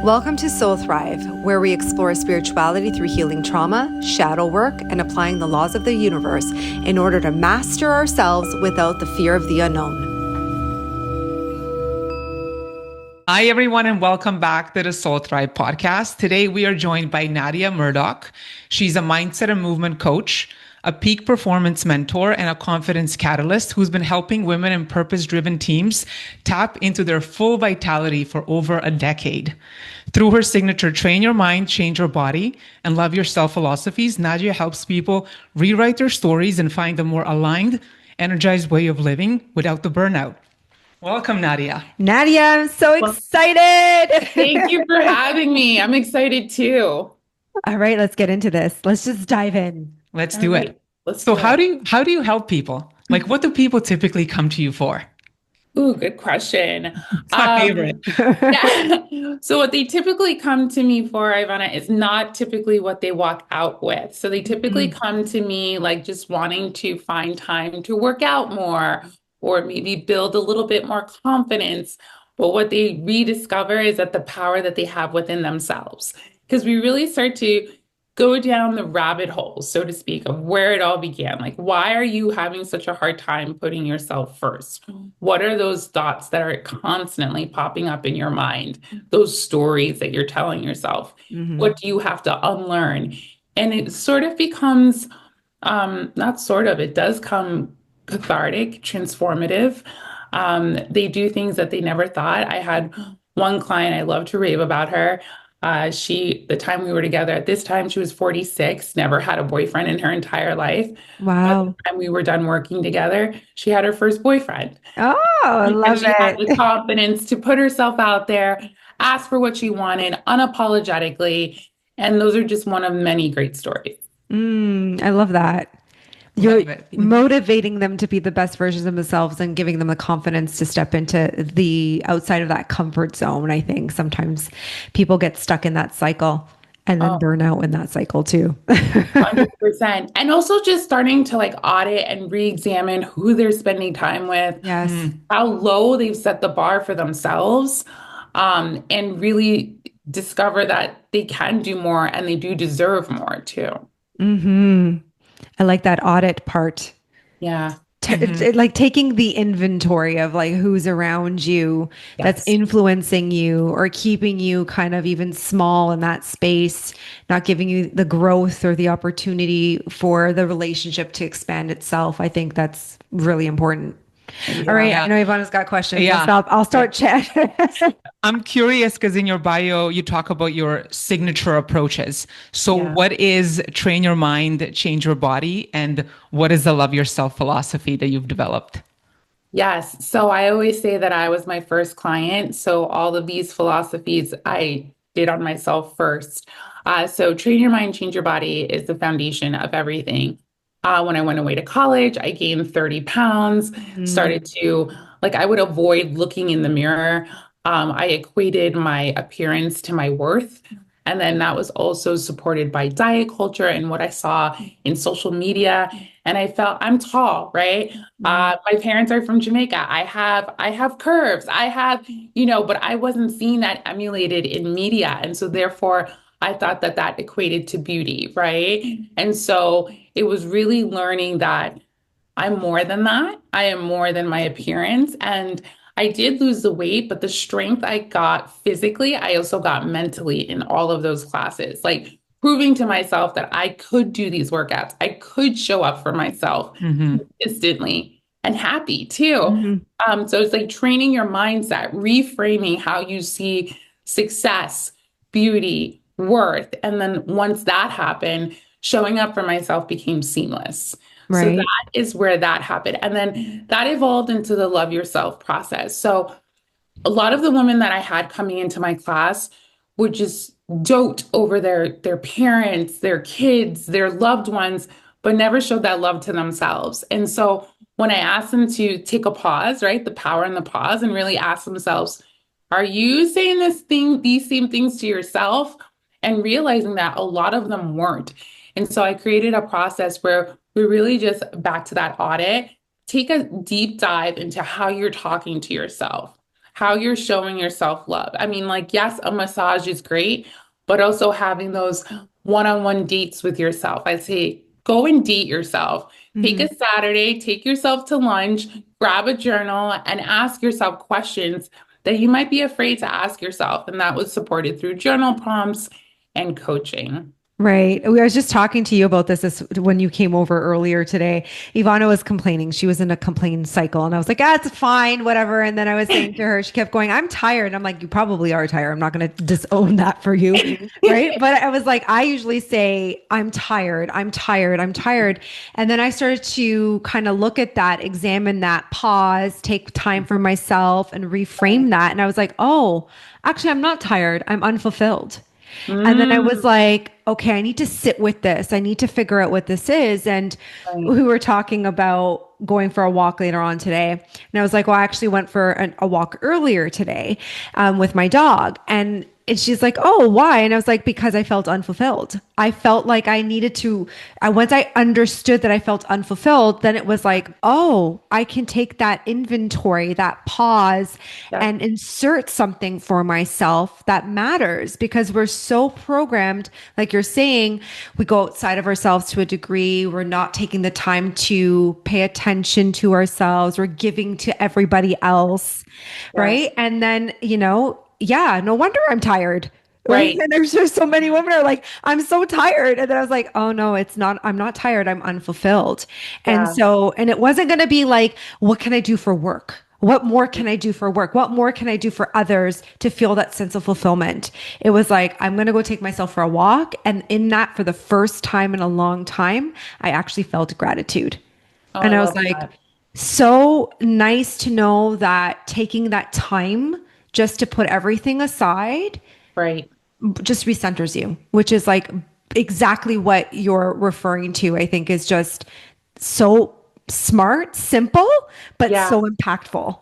Welcome to Soul Thrive, where we explore spirituality through healing trauma, shadow work, and applying the laws of the universe in order to master ourselves without the fear of the unknown. Hi, everyone, and welcome back to the Soul Thrive podcast. Today, we are joined by Nadia Murdock. She's a mindset and movement coach, a peak performance mentor, and a confidence catalyst who's been helping women in purpose-driven teams tap into their full vitality for over a decade. Through her signature Train Your Mind, Change Your Body, and Love Yourself philosophies, Nadia helps people rewrite their stories and find a more aligned, energized way of living without the burnout. Welcome, Nadia. Nadia, I'm so excited. Thank you for having me. I'm excited too. All right, let's get into this. Let's just dive in. Let's do it. So how do you help people? Like, what do people typically come to you for? Ooh, good question. It's my favorite. Yeah. So what they typically come to me for, Ivana, is not typically what they walk out with. So they typically come to me like just wanting to find time to work out more or maybe build a little bit more confidence. But what they rediscover is that the power that they have within themselves. Because we really start to go down the rabbit hole, so to speak, of where it all began. Like, why are you having such a hard time putting yourself first? What are those thoughts that are constantly popping up in your mind? Those stories that you're telling yourself? What do you have to unlearn? And it sort of becomes, it does come cathartic, transformative. They do things that they never thought. I had one client, I love to rave about her. The time we were together, at this time, she was 46, never had a boyfriend in her entire life. Wow. By the time we were done working together, she had her first boyfriend. Oh, I love She had it. the confidence to put herself out there, ask for what she wanted unapologetically. And those are just one of many great stories. I love that. You're motivating them to be the best versions of themselves and giving them the confidence to step into the outside of that comfort zone. I think sometimes people get stuck in that cycle and then burn out in that cycle too. 100%. And also just starting to like audit and re-examine who they're spending time with. Yes. How low they've set the bar for themselves, and really discover that they can do more and they do deserve more too. I like that audit part. Yeah. Like taking the inventory of like who's around you that's influencing you or keeping you kind of even small in that space, not giving you the growth or the opportunity for the relationship to expand itself. I think that's really important. All right. I know Ivana's got questions. Yeah. I'll start chat. I'm curious because in your bio, you talk about your signature approaches. So what is Train Your Mind, Change Your Body? And what is the Love Yourself philosophy that you've developed? Yes. So I always say that I was my first client. So all of these philosophies I did on myself first. So Train Your Mind, Change Your Body is the foundation of everything. When I went away to college, I gained 30 pounds, started to, I would avoid looking in the mirror. I equated my appearance to my worth. And then that was also supported by diet culture and what I saw in social media. And I felt I'm tall, right? My parents are from Jamaica. I have curves. But I wasn't seeing that emulated in media. And so therefore, I thought that equated to beauty, right? And so it was really learning that I'm more than that. I am more than my appearance. And I did lose the weight, but the strength I got physically, I also got mentally in all of those classes, like proving to myself that I could do these workouts. I could show up for myself consistently and happy too. So it's like training your mindset, reframing how you see success, beauty, worth. And then once that happened, showing up for myself became seamless. Right. So that is where that happened. And then that evolved into the Love Yourself process. So a lot of the women that I had coming into my class would just dote over their parents, their kids, their loved ones, but never showed that love to themselves. And so when I asked them to take a pause, right, the power in the pause, and really ask themselves, are you saying these same things to yourself? And realizing that a lot of them weren't. And so I created a process where we really just, back to that audit, take a deep dive into how you're talking to yourself. how you're showing yourself love. I mean, like, yes, a massage is great, but also having those one-on-one dates with yourself. I say go and date yourself. Take Mhm. a Saturday, take yourself to lunch, grab a journal, and ask yourself questions that you might be afraid to ask yourself. And that was supported through journal prompts and coaching. Right. I was just talking to you about this when you came over earlier today. Ivana was complaining. She was in a complaint cycle. And I was like, ah, it's fine, whatever. And then I was saying to her, she kept going, I'm tired. And I'm like, you probably are tired. I'm not going to disown that for you. Right. But I was like, I usually say, I'm tired. I'm tired. I'm tired. And then I started to kind of look at that, examine that, pause, take time for myself and reframe that. And I was like, oh, actually, I'm not tired. I'm unfulfilled. And then I was Mm, like, okay, I need to sit with this. I need to figure out what this is. And right. we were talking about going for a walk later on today. And I was like, well, I actually went for a walk earlier today with my dog. And she's like, oh, why? And I was like, because I felt unfulfilled. I felt like I needed to, once I understood that I felt unfulfilled, then it was like, oh, I can take that inventory, that pause, Yeah. and insert something for myself that matters because we're so programmed. Like you're saying, we go outside of ourselves to a degree. We're not taking the time to pay attention to ourselves. We're giving to everybody else. Yes. Right. And then, yeah, no wonder I'm tired. Right. Right. And there's just so many women are like, I'm so tired. And then I was like, oh no, it's not, I'm not tired. I'm unfulfilled. And Yeah. so, and it wasn't going to be like, what can I do for work? What more can I do for work? What more can I do for others to feel that sense of fulfillment? It was like, I'm going to go take myself for a walk. And in that, for the first time in a long time, I actually felt gratitude. Oh, And I I was love like, that. so nice to know that taking that time just to put everything aside Right. just recenters you, which is like exactly what you're referring to, I think is just so smart, simple, but Yeah. so impactful.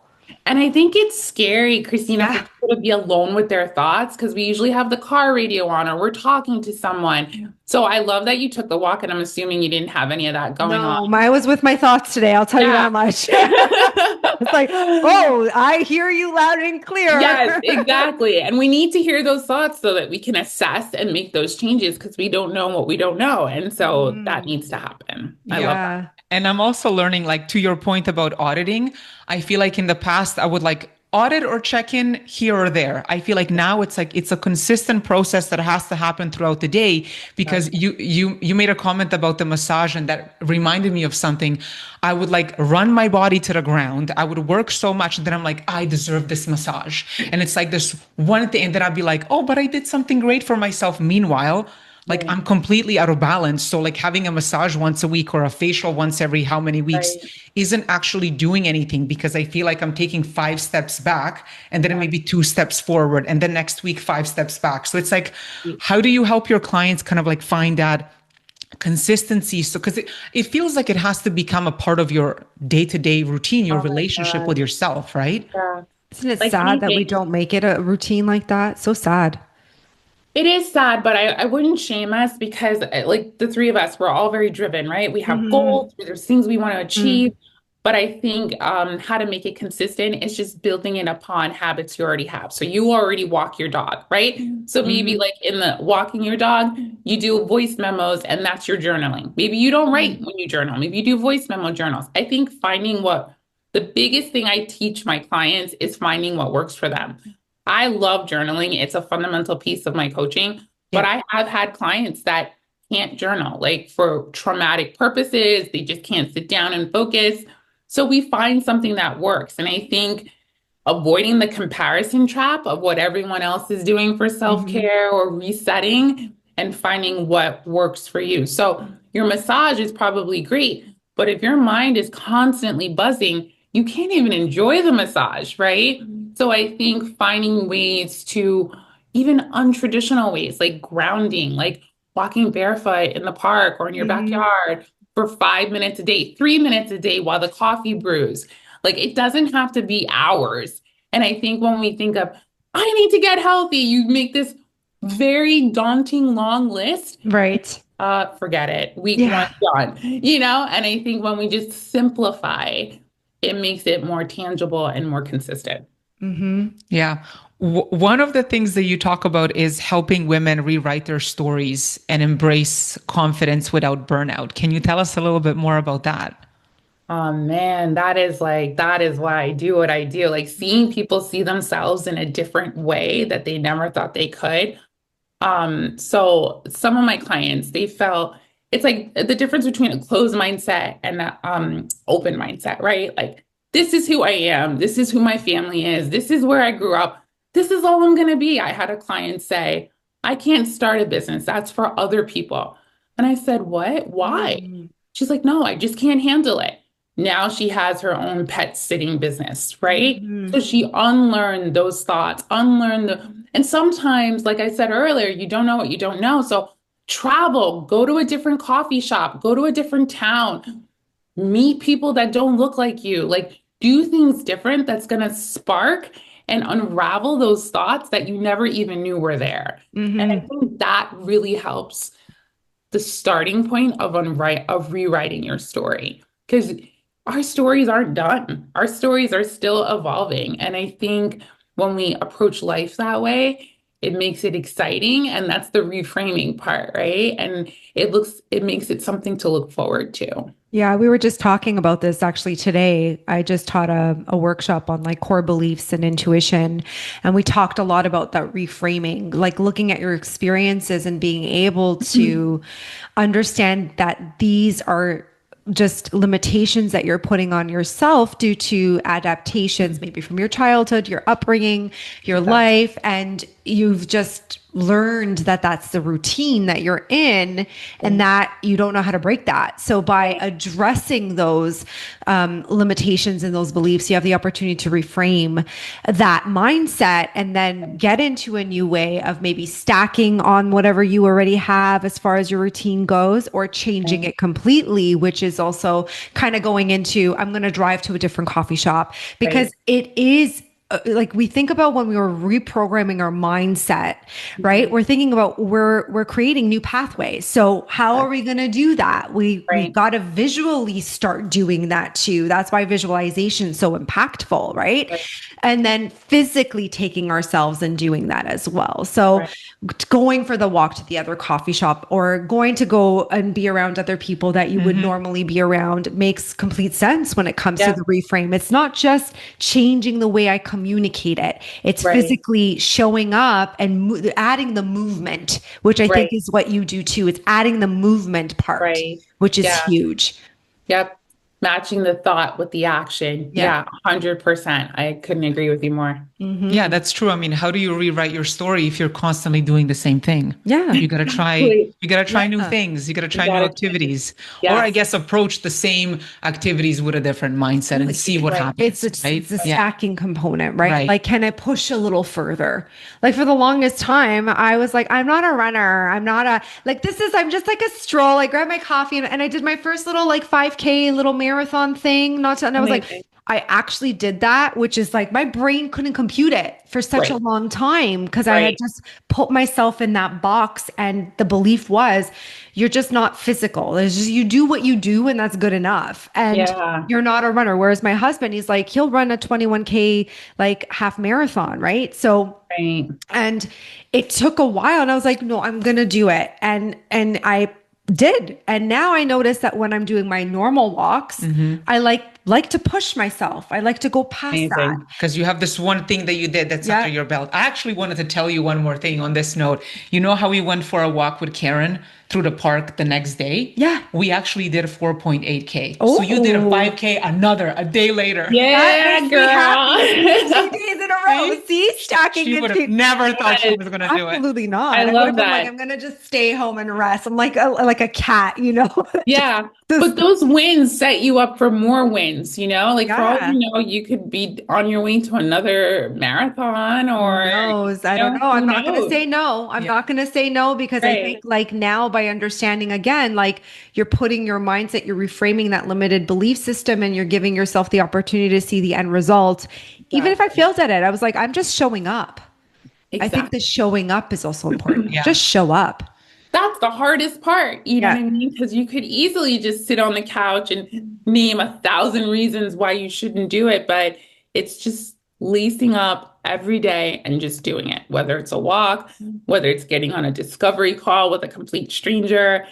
And I think it's scary, Christina, for Yeah. people to be alone with their thoughts because we usually have the car radio on or we're talking to someone. So I love that you took the walk, and I'm assuming you didn't have any of that going on. No, I was with my thoughts today. I'll tell you Yeah. that much. It's like, oh, I hear you loud and clear. Yes, exactly. And we need to hear those thoughts so that we can assess and make those changes because we don't know what we don't know. And so that Mhm. needs to happen. I love that. Yeah. And I'm also learning, like, to your point about auditing, I feel like in the past I would like audit or check in here or there. I feel like now it's like it's a consistent process that has to happen throughout the day Yeah. because you made a comment about the massage and that reminded me of something. I would like run my body to the ground. I would work so much and then I'm like, I deserve this massage. And it's like this one thing, and then I'd be like, oh, but I did something great for myself. Meanwhile, like Right. I'm completely out of balance. So like having a massage once a week or a facial once every how many weeks Right. isn't actually doing anything because I feel like I'm taking 5 steps back and then Yeah. maybe 2 steps forward and then next week 5 steps back. So it's like, how do you help your clients kind of like find that consistency? So because it feels like it has to become a part of your day-to-day routine, your Oh my relationship with God. yourself, right? Yeah. Isn't it Like sad that we anything. don't make it a routine like that? So sad. It is sad, but I wouldn't shame us because, like the three of us, we're all very driven, right? We have Hmm. goals, there's things we want to achieve. But I think how to make it consistent is just building it upon habits you already have. So you already walk your dog, right? So maybe Hmm. like in the walking your dog, you do voice memos and that's your journaling. Maybe you don't write when you journal. Maybe you do voice memo journals. I think finding what the biggest thing I teach my clients is finding what works for them. I love journaling. It's a fundamental piece of my coaching, but Yeah. I have had clients that can't journal, like for traumatic purposes. They just can't sit down and focus. So we find something that works. And I think avoiding the comparison trap of what everyone else is doing for Hmm. self-care or resetting and finding what works for you. So your massage is probably great, but if your mind is constantly buzzing, you can't even enjoy the massage, right? So I think finding ways to even untraditional ways like grounding, like walking barefoot in the park or in your Hmm. backyard for 5 minutes a day, 3 minutes a day while the coffee brews. Like it doesn't have to be hours. And I think when we think of, I need to get healthy, you make this very daunting long list. Right. Forget it. Week one Yeah. done. And I think when we just simplify, it makes it more tangible and more consistent. Yeah. One of the things that you talk about is helping women rewrite their stories and embrace confidence without burnout. Can you tell us a little bit more about that? Oh man, that is why I do what I do. Like seeing people see themselves in a different way that they never thought they could. So some of my clients, they felt it's like the difference between a closed mindset and a open mindset, right? Like this is who I am, this is who my family is, this is where I grew up, this is all I'm gonna be. I had a client say, I can't start a business, that's for other people. And I said, what? Why? Mm-hmm. She's like, no, I just can't handle it. Now she has her own pet sitting business, right? So she unlearned those thoughts, unlearned and sometimes, like I said earlier, you don't know what you don't know. So travel, go to a different coffee shop, go to a different town, meet people that don't look like you, like do things different that's going to spark and unravel those thoughts that you never even knew were there. And I Mm-hmm. think that really helps the starting point of of rewriting your story because our stories aren't done. Our stories are still evolving. And I think when we approach life that way, it makes it exciting. And that's the reframing part, right? And it makes it something to look forward to. Yeah, we were just talking about this actually today. I just taught a workshop on like core beliefs and intuition. And we talked a lot about that reframing, like looking at your experiences and being able to understand that these are just limitations that you're putting on yourself due to adaptations, maybe from your childhood, your upbringing, your Exactly. life, and you've just learned that that's the routine that you're in and that you don't know how to break that. So by addressing those limitations and those beliefs, you have the opportunity to reframe that mindset and then get into a new way of maybe stacking on whatever you already have as far as your routine goes or changing Right. it completely, which is also kind of going into I'm going to drive to a different coffee shop because Right. it is like we think about when we were reprogramming our mindset, right? We're thinking about we're creating new pathways. So how are we going to do that? We Right. got to visually start doing that too. That's why visualization is so impactful, right? Right. And then physically taking ourselves and doing that as well. So Right. going for the walk to the other coffee shop or going to go and be around other people that you would normally be around makes complete sense when it comes to Yeah. the reframe. It's not just changing the way I communicate it. It's Right. physically showing up and adding the movement, which I think Right. is what you do too. It's adding the movement part, Right. which is Yeah. huge. Yep. Matching the thought with the action. Yeah. Yeah, 100%. I couldn't agree with you more. Yeah, Hmm. that's true. I mean, how do you rewrite your story if you're constantly doing the same thing? Yeah. Wait, You gotta try new Yeah. things. You gotta you try new gotta change. activities. Or I Yes. guess approach the same activities with a different mindset and see what Right. happens, It's right? a Yeah, stacking component, right? right. Like, can I push a little further? Like for the longest time, I was like, I'm not a runner. I'm not a like this is I'm just like a stroll. I grabbed my coffee and I did my first little like 5K little marathon thing. Not to, and I was like, Amazing. I actually did that, which is like my brain couldn't compute it for such a Right. long time because I had Right. just put myself in that box. And the belief was, you're just not physical. It's just you do what you do, and that's good enough. And Yeah. you're not a runner. Whereas my husband, he's like, he'll run a 21K like half marathon, right? So Right. and it took a while and I was like, no, I'm gonna do it. And I did. And now I notice that when I'm doing my normal walks, I like to push myself. I like to go past that. Amazing. Because you have this one thing that you did that's under Yeah. your belt. I actually wanted to tell you one more thing on this note. You know how we went for a walk with Karen through the park the next day? Yeah. We actually did a 4.8K. So you did a Oh, 5K a day later. that Yeah, makes me happy. girl. 2 days in a row. See? See, stacking She would have into never thought she Yes, was going to do it. absolutely I not. I would have love been like, that. I'm gonna just stay home and rest. I'm like a cat, you know. Yeah. Just But those wins set you up for more wins, you know? Like for all yeah. you know, you could be on your way to another marathon Who or, knows? I don't know. who I'm not going to knows? say no. I'm Yeah. not going to say no because I think Right. like now by understanding again, like you're putting your mindset, you're reframing that limited belief system and you're giving yourself the opportunity to see the end result. Even if I Exactly. failed at it, I was like, I'm just showing up. I think the Exactly. showing up is also important. Yeah. Just show up. That's the hardest part, you know what Yeah. I mean? Because you could easily just sit on the couch and name 1,000 reasons why you shouldn't do it, but it's just lacing up every day and just doing it, whether it's a walk, whether it's getting on a discovery call with a complete stranger,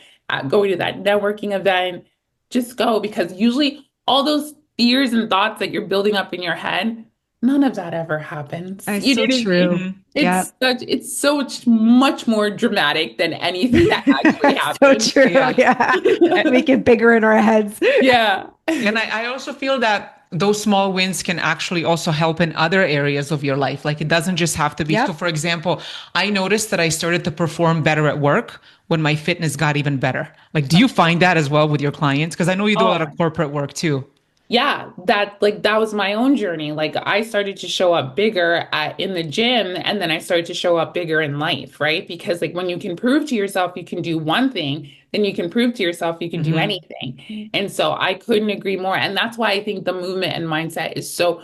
going to that networking event, just go because usually all those fears and thoughts that you're building up in your head, none of that ever happens. It's You know so what I mean? true. Mhm. Yeah. It's so much more dramatic than anything that actually So happens. true. Yeah. Yeah. A- Make it bigger in our heads. Yeah. And I also feel that those small wins can actually also help in other areas of your life. Like it doesn't just have to be. So, Yep. for example, I noticed that I started to perform better at work when my fitness got even better. Like, do you find that as well with your clients? Because I know you do a lot Oh, of corporate work too. yeah, that was my own journey. Like I started to show up bigger in the gym and then I started to show up bigger in life, right? Because like when you can prove to yourself you can do one thing, then you can prove to yourself you can do Hmm. anything. And so I couldn't agree more. And that's why I think the movement and mindset is so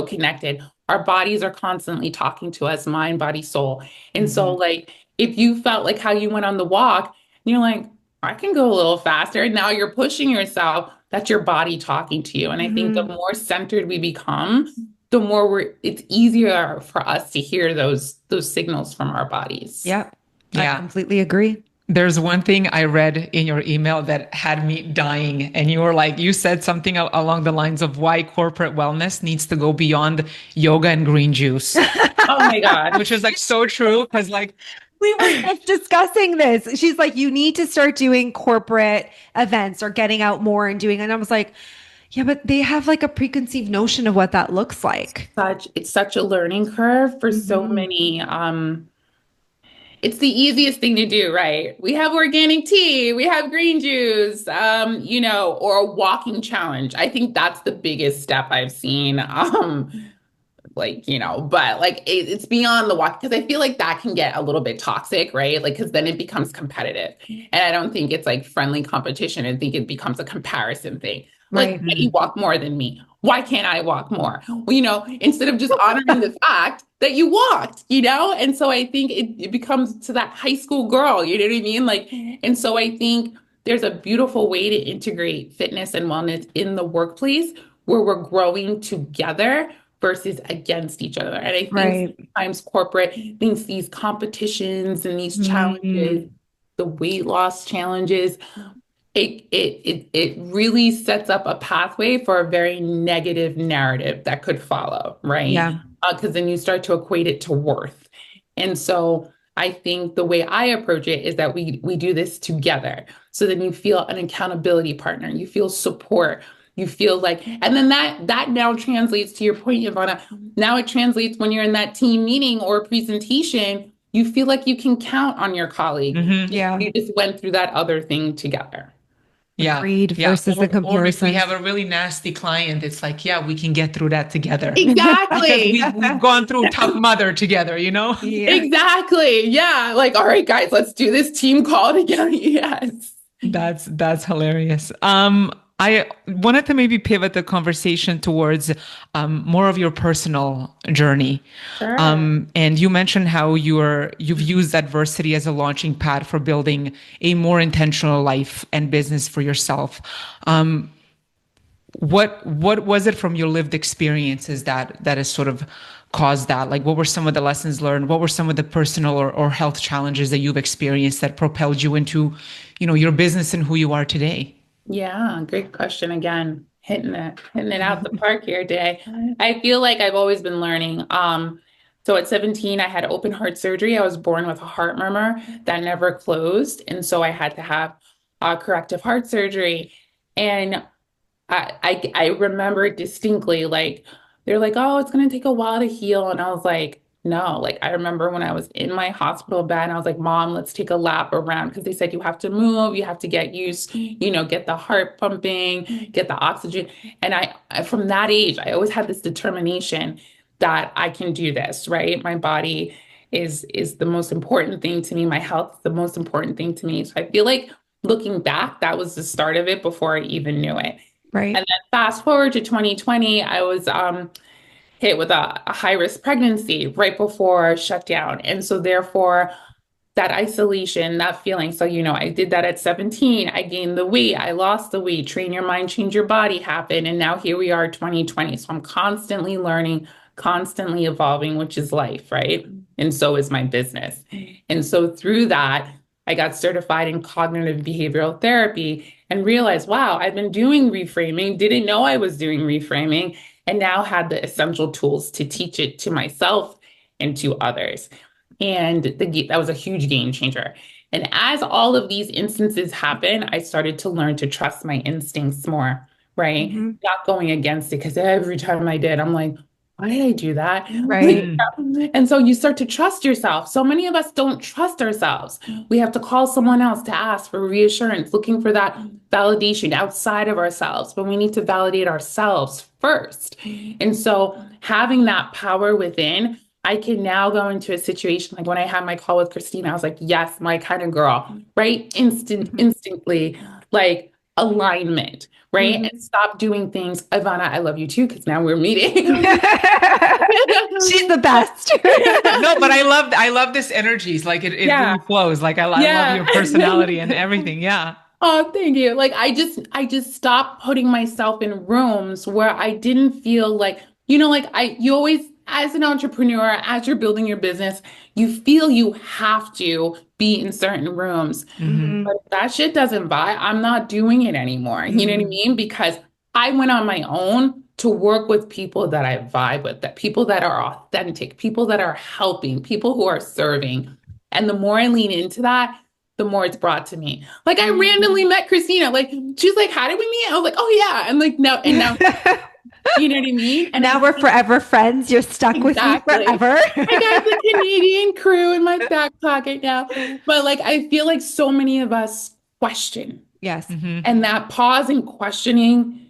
connected. Our bodies are constantly talking to us, mind, body, soul. And so Hmm. like if you felt like how you went on the walk, and you're like, I can go a little faster. And now you're pushing yourself. That's your body talking to you. And I think the Hmm. more centered we become, the more it's easier for us to hear those signals from our bodies. Yep. I Yeah. completely agree. There's one thing I read in your email that had me dying. And you were like, you said something along the lines of why corporate wellness needs to go beyond yoga and green juice, Oh my God. which is like so true. Cause like, We were just discussing this. She's like, you need to start doing corporate events or getting out more and doing. And I was like, yeah, but they have like a preconceived notion of what that looks like. It's such a learning curve for so Hmm. many. It's the easiest thing to do, right? We have organic tea, we have green juice, or a walking challenge. I think that's the biggest step I've seen. But like it's beyond the walk because I feel like that can get a little bit toxic, right? Like, because then it becomes competitive. And I don't think it's like friendly competition. I think it becomes a comparison thing. Like, Right. why you walk more than me? Why can't I walk more? Well, instead of just honoring the fact that you walked, And so I think it becomes to that high school girl, you know what I mean? Like, and so I think there's a beautiful way to integrate fitness and wellness in the workplace where we're growing together versus against each other. And I think Right. sometimes corporate thinks these competitions and these challenges, Mhm. the weight loss challenges, it really sets up a pathway for a very negative narrative that could follow, right? Yeah. Because then you start to equate it to worth. And so I think the way I approach it is that we do this together. So then you feel an accountability partner, you feel support, you feel like, and then that now translates to your point, Ivana. Now it translates when you're in that team meeting or presentation, you feel like you can count on your colleague. mhm. Yeah. You just went through that other thing together. Yeah. Agreed Yeah. versus the Or if we comparison. have a really nasty client, it's like, yeah, we can get through that together because Exactly. we've gone through tough mother together, you know? Yeah. Exactly. Yeah. Like, all right, guys, let's do this team call together. Yes. That's hilarious. I wanted to maybe pivot the conversation towards more of your personal journey. Sure. And you mentioned how you've used adversity as a launching pad for building a more intentional life and business for yourself. What was it from your lived experiences that has sort of caused that? Like, what were some of the lessons learned? What were some of the personal or health challenges that you've experienced that propelled you into, your business and who you are today? Yeah. Great question again. Hitting it out the park here today. I feel like I've always been learning. So at 17, I had open heart surgery. I was born with a heart murmur that never closed. And so I had to have corrective heart surgery. And I remember it distinctly. Like they're like, oh, it's gonna take a while to heal, and I was like, no. Like I remember when I was in my hospital bed, and I was like, Mom, let's take a lap around because they said you have to move, you have to get used, get the heart pumping, get the oxygen. And from that age, I always had this determination that I can do this. Right, my body is the most important thing to me. My health is the most important thing to me. So I feel like looking back, that was the start of it before I even knew it. Right. And then fast forward to 2020, I was hit with a high risk pregnancy right before shutdown. And so, therefore, that isolation, that feeling. So, I did that at 17. I gained the weight, I lost the weight, train your mind, change your body happened. And now here we are, 2020. So, I'm constantly learning, constantly evolving, which is life, right? And so is my business. And so through that, I got certified in cognitive behavioral therapy and realized, wow, I've been doing reframing, didn't know I was doing reframing, and now had the essential tools to teach it to myself and to others. And that was a huge game changer. And as all of these instances happen, I started to learn to trust my instincts more, right? Mm-hmm. Not going against it, because every time I did, I'm like, why did I do that? Like, Right. and so you start to trust yourself. So many of us don't trust ourselves. We have to call someone else to ask for reassurance, looking for that validation outside of ourselves, but we need to validate ourselves first. And so having that power within, I can now go into a situation like when I had my call with Christina, I was like, yes, my kind of girl, right? Instantly, like alignment, right? Mhm. And stop doing things. Ivana, I love you too, because now we're meeting. She's the best. No, but I love this energy. It's like it Yeah. really flows. Like I love Yeah. your personality and everything. Yeah. Oh, thank you. Like I just stopped putting myself in rooms where I didn't feel like, like you always, as an entrepreneur, as you're building your business, you feel you have to be in certain rooms. Hmm. Mhm. But if that shit doesn't buy, I'm not doing it anymore. You know what I Mhm. mean? Because I went on my own to work with people that I vibe with, that people that are authentic, people that are helping, people who are serving. And the more I lean into that, the more it's brought to me. Like I randomly met Christina. Like she's like, "How did we meet?" I was like, "Oh yeah." And like no, and now you know what I mean? And Now I we're think forever friends. You're stuck with me exactly. forever. I got the Canadian crew in my back pocket now. But like I feel like so many of us question. Yes. Hmm. And that pause in questioning,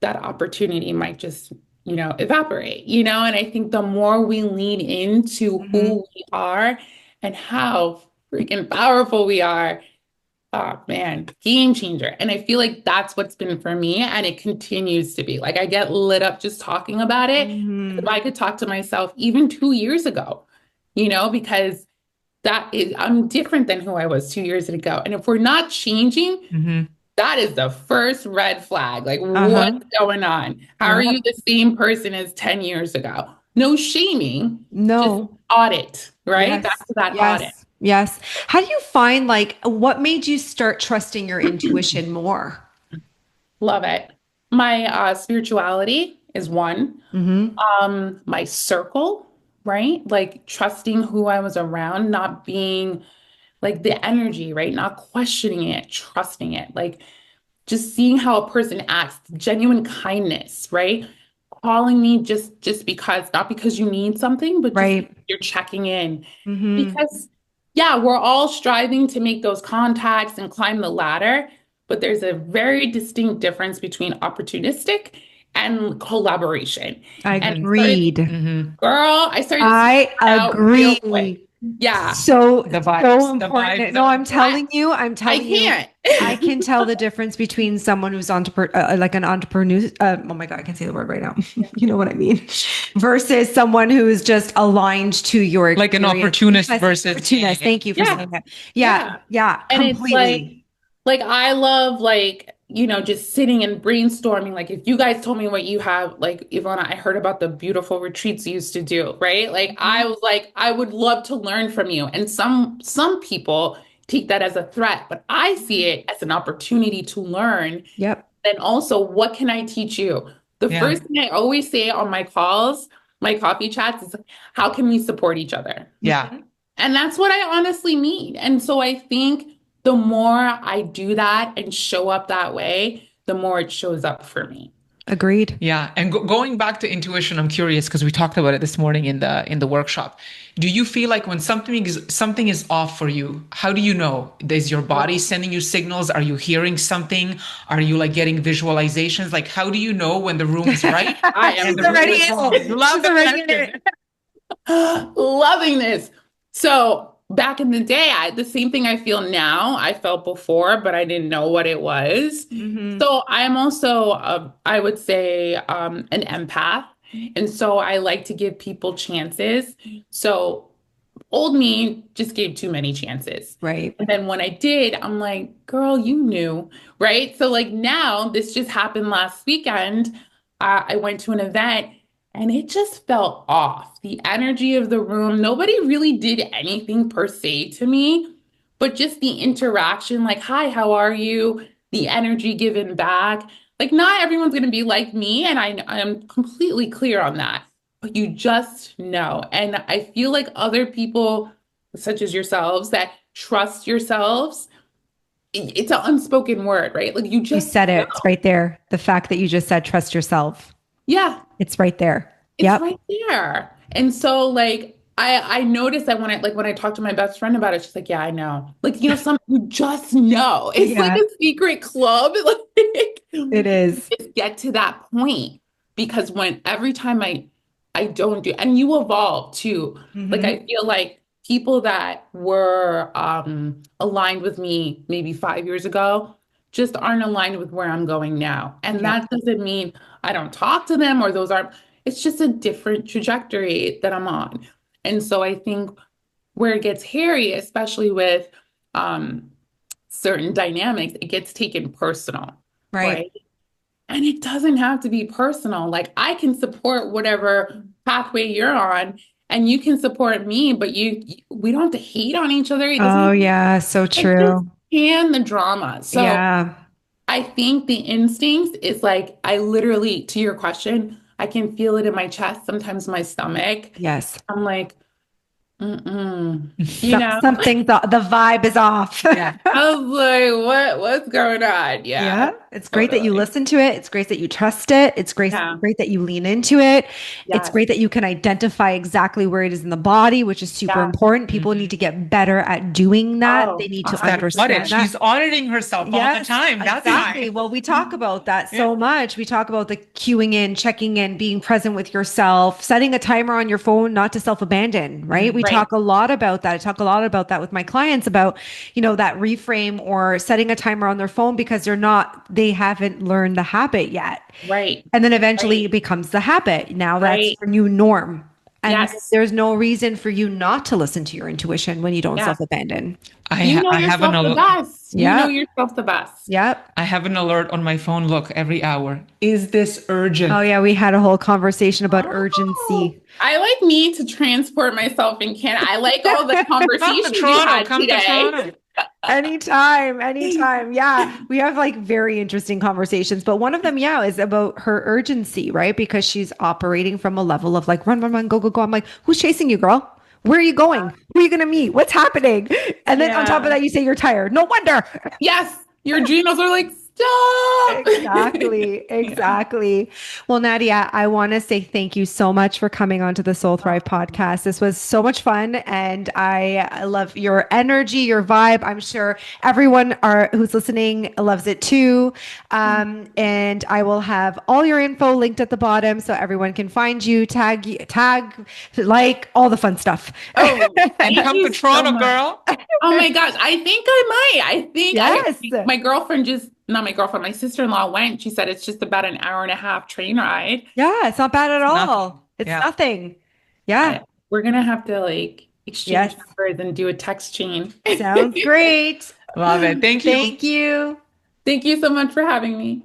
that opportunity might just, evaporate, and I think the more we lean into Mhm. who we are and how freaking powerful we are, oh man, game changer. And I feel like that's what's been for me. And it continues to be. Like I get lit up just talking about it. If Mhm. I could talk to myself even 2 years ago, because I'm different than who I was 2 years ago. And if we're not changing, Hmm. that is the first red flag. Like, Uh-huh. what's going on? How are you Yep. the same person as 10 years ago? No shaming, just No. audit, right? Back Yes. to that audit. Yes. Yes. How do you find like what made you start trusting your intuition more? Love it. My spirituality is one. Mm-hmm. My circle, right? Like trusting who I was around, not being like the energy, right? Not questioning it, trusting it. Like just seeing how a person acts, genuine kindness, right? Calling me just because, not because you need something, but just Right. because you're checking in. Mm-hmm. Because yeah, we're all striving to make those contacts and climb the ladder, but there's a very distinct difference between opportunistic and collaboration. And Agreed. I started to figure I it out real quick. agree. Yeah, So, The so vibes, the important. vibes. No, I I'm I telling you, can't. I can tell the difference between someone who's like an entrepreneur. Oh my God, I can't say the word right now. You know what I mean? Versus someone who is just aligned to your Like an experience. opportunist Because versus opportunist. Thank you for Yeah, saying that. Yeah. yeah. Yeah. And it's Completely. like I love like, just sitting and brainstorming. Like if you guys told me what you have, like Ivana, I heard about the beautiful retreats you used to do, right? Like I Mhm. was like, I would love to learn from you. And some people take that as a threat, but I see it as an opportunity to learn. Yep. And also, what can I teach you? The Yeah. first thing I always say on my calls, my coffee chats is how can we support each other? Yeah. And that's what I honestly mean. And so I think the more I do that and show up that way, the more it shows up for me. Agreed. Yeah, and going back to intuition, I'm curious because we talked about it this morning in the workshop. Do you feel like when something is off for you, how do you know? Is your body sending you signals? Are you hearing something? Are you like getting visualizations? Like how do you know when the room is right I and am She's the room already is in. wrong? Love She's the already in question. it. loving this. So back in the day, the same thing I feel now, I felt before, but I didn't know what it was. Hmm. So I'm also, I would say, an empath. And so I like to give people chances. So old me just gave too many chances. Right. And then when I did, I'm like, girl, you knew, right? So like now, this just happened last weekend. I went to an event and it just felt off. The energy of the room, nobody really did anything per se to me, but just the interaction, like, hi, how are you? The energy given back. Like, not everyone's going to be like me, and I'm completely clear on that. But you just know. And I feel like other people, such as yourselves, that trust yourselves, it's an unspoken word, right? Like, you You just said know. it. It's right there. The fact that you just said trust yourself. Yeah, It's right there. it's Yep. right there. And so like I noticed that when I talked to my best friend about it, she's like, yeah, I know. Like, some you just know. It's like Yeah, a secret club. Like it you is. just get to that point because when every time I don't do, and you evolve too. Like, Hmm. I feel like people that were aligned with me maybe 5 years ago just aren't aligned with where I'm going now. And Yep. that doesn't mean I don't talk to them or those aren't, it's just a different trajectory that I'm on. And so I think where it gets hairy, especially with um, certain dynamics, it gets taken personal, Right. right? And it doesn't have to be personal. Like, I can support whatever pathway you're on, and you can support me, but we don't have to hate on each other. It doesn't Oh, have to, yeah. So like, just true. can the drama. So Yeah. I think the instincts is like, I literally, to your question, I can feel it in my chest, sometimes my stomach. Yes. I'm like, mm-mm, you So, know? the vibe is off. Yeah. I was like, what's going on? Yeah, Yeah, it's great that you totally. listen to it. It's great that you trust it. It's Yeah, great that you lean into it. It's yes, great that you can identify exactly where it is in the body, which is super yeah. important. People need to get better at doing that. They Oh, need a to That hundred audit. understand percent. that. She's auditing herself all the Yes, time. That's exactly. why. Well, we talk about that Yeah. so much. We talk about the cueing in, checking in, being present with yourself, setting a timer on your phone, not to self-abandon, right? We Right, talk a lot about that. I talk a lot about that with my clients about, that reframe or setting a timer on their phone because they haven't learned the habit yet. right, And then eventually right, it becomes the habit. Now that's right. your new norm. And Yes, there's no reason for you not to listen to your intuition when you don't yeah. self-abandon. You know I have an yourself the alert. best. You know Yep. yourself the best. Yep. I have an alert on my phone. Look, every hour. Is this Oh, urgent? yeah, we had a whole conversation about Oh, urgency. I like need to transport myself in Canada. I like all the Come to conversations we Toronto. had Come to today. Toronto. Anytime, anytime. Yeah, we have like very interesting conversations, but one of them, yeah, is about her urgency, right? Because she's operating from a level of like, run, run, run, go, go, go. I'm like, who's chasing you, girl? Where are you going? Who are you going to meet? What's happening? And then on top of Yeah. that, you say you're tired. No wonder. Yes, your adrenals are like, stop. Exactly, Yeah. exactly. Well, Nadia, I want to say thank you so much for coming onto the Soul Thrive Um, podcast. This was so much fun, and I love your energy, your vibe. I'm sure everyone who's listening loves it too. And I will have all your info linked at the bottom so everyone can find you, tag, like all the fun stuff. Oh, And thank come to you so Toronto, much. girl. Oh my gosh, I think I might. Yes. My girlfriend just, not my girlfriend, my sister-in-law went. She said it's just about an hour and a half train ride. Yeah, it's not bad at It's nothing. all. It's Yeah. nothing. Yeah. We're gonna have to like exchange Yes. numbers and do a text chain. Sounds great. Love it. Thank you. Thank you. Thank you so much for having me.